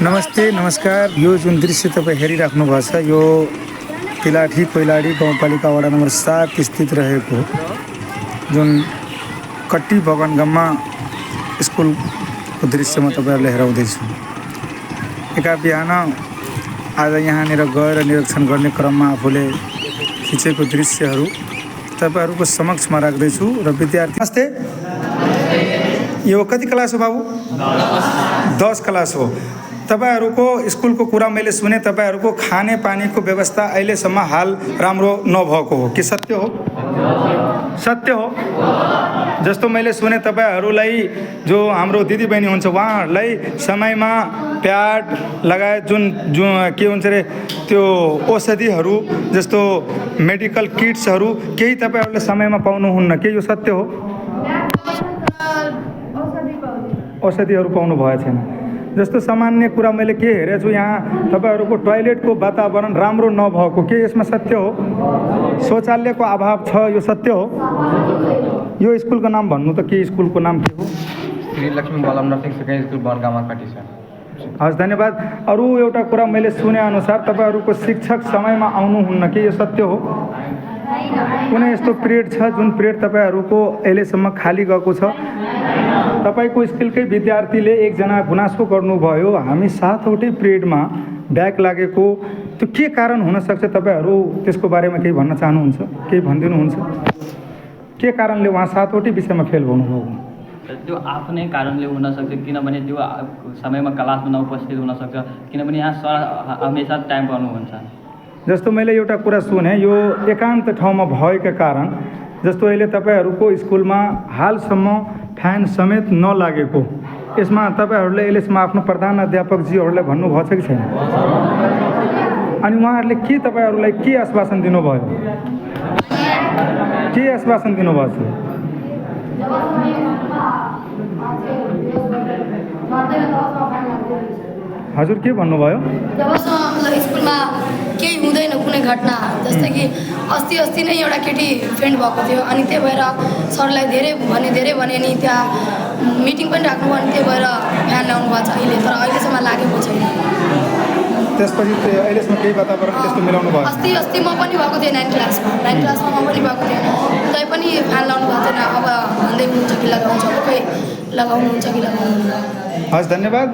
नमस्ते नमस्कार। यो जुन दृश्य तपाईँ हेरिराख्नु भएको छ यो तिलाठी कोइलाडी गाउँपालिका वडा नम्बर 7 स्थित रहेको जुन कट्टी बगनगाममा स्कुलको दृश्य म तपाईँहरूलाई हेराउँदैछु। एका बिहान आज यहाँनिर गएर निरीक्षण गर्ने क्रममा आफूले खिचेको दृश्यहरू तपाईँहरूको समक्षमा राख्दैछु र विद्यार्थी नमस्ते। यो कति क्लास हो बाबु? 10 क्लास हो। तपाईहरूको स्कुलको कुरा मैले सुने, तपाईहरूको खाने पानीको व्यवस्था अहिलेसम्म हाल राम्रो नभएको हो कि सत्य हो? सत्य हो। जस्तो मैले सुने तपाईहरूलाई जो हाम्रो दिदीबहिनी हुन्छ उहाँहरूलाई समयमा प्याड लगायत जुन के हुन्छ रे त्यो औषधिहरू जस्तो मेडिकल किट्सहरू केही तपाईहरूले समयमा पाउनुहुन्न के? यो सत्य हो? औषधिहरू पाउनु भएको छैन। जस्तो सामान्य कुरा मैले के हेरेको छु यहाँ तपाईहरूको टोयलेटको वातावरण राम्रो नभएको के यसमा सत्य हो? शौचालयको अभाव छ यो सत्य हो? यो स्कुलको नाम भन्नु त के स्कुलको नाम के हो? श्री लक्ष्मी बलम नर्सिङ सेकेन्डरी स्कुल बनगामा कटी छ। हस् धन्यवाद। अरू एउटा कुरा मैले सुने अनुसार तपाईहरूको शिक्षक समयमा आउनुहुन्न के यो सत्य हो? कुनै यस्तो पिरियड छ जुन पिरियड तपाईँहरूको अहिलेसम्म खाली गएको छ? तपाईँको स्कुलकै विद्यार्थीले एकजना गुनासो गर्नुभयो हामी 7वटै पिरियडमा ब्याक लागेको, त्यो के कारण हुनसक्छ? तपाईँहरू त्यसको बारेमा केही भन्न चाहनुहुन्छ? केही भनिदिनुहुन्छ? के कारणले उहाँ 7वटै विषयमा फेल हुनुभयो? त्यो आफ्नै कारणले हुनसक्छ, किनभने त्यो समयमा क्लासमा नउपस्थित हुनसक्छ, किनभने यहाँ सर हमेसा टाइम पाउनुहुन्छ। जस्तो मैले एउटा कुरा सुने यो एकान्त ठाउँमा भएका कारण, जस्तो अहिले तपाईँहरूको स्कुलमा हालसम्म फ्यान समेत नलागेको, यसमा तपाईँहरूले अहिलेसम्म आफ्नो प्रधान अध्यापकजीहरूलाई भन्नुभएको छ कि छैन? अनि उहाँहरूले के तपाईँहरूलाई के आश्वासन दिनुभयो? के आश्वासन दिनुभएको छ? हजुर के भन्नुभयो? जबसम्म मतलब स्कुलमा केही हुँदैन कुनै घटना, जस्तै कि अस्ति नै एउटा केटी फेन्ट भएको थियो अनि त्यही भएर सरलाई धेरै भने नि त्यहाँ मिटिङ पनि राख्नु अनि त्यही भएर फ्यान ल्याउनु भएको छ अहिले, तर अहिलेसम्म लागेको छैन। त्यसपछि अहिलेसम्म केही वातावरण त्यस्तो मिलाउनु भयो? अस्ति म पनि भएको थिएँ 9 क्लासमा म पनि भएको थिएँ, तै पनि फ्यान लाउनु भएको थिएन। अब भन्दै हुनुहुन्छ कि लगाउँछ, खै लगाउनुहुन्छ कि लगाउनु? हस् धन्यवाद।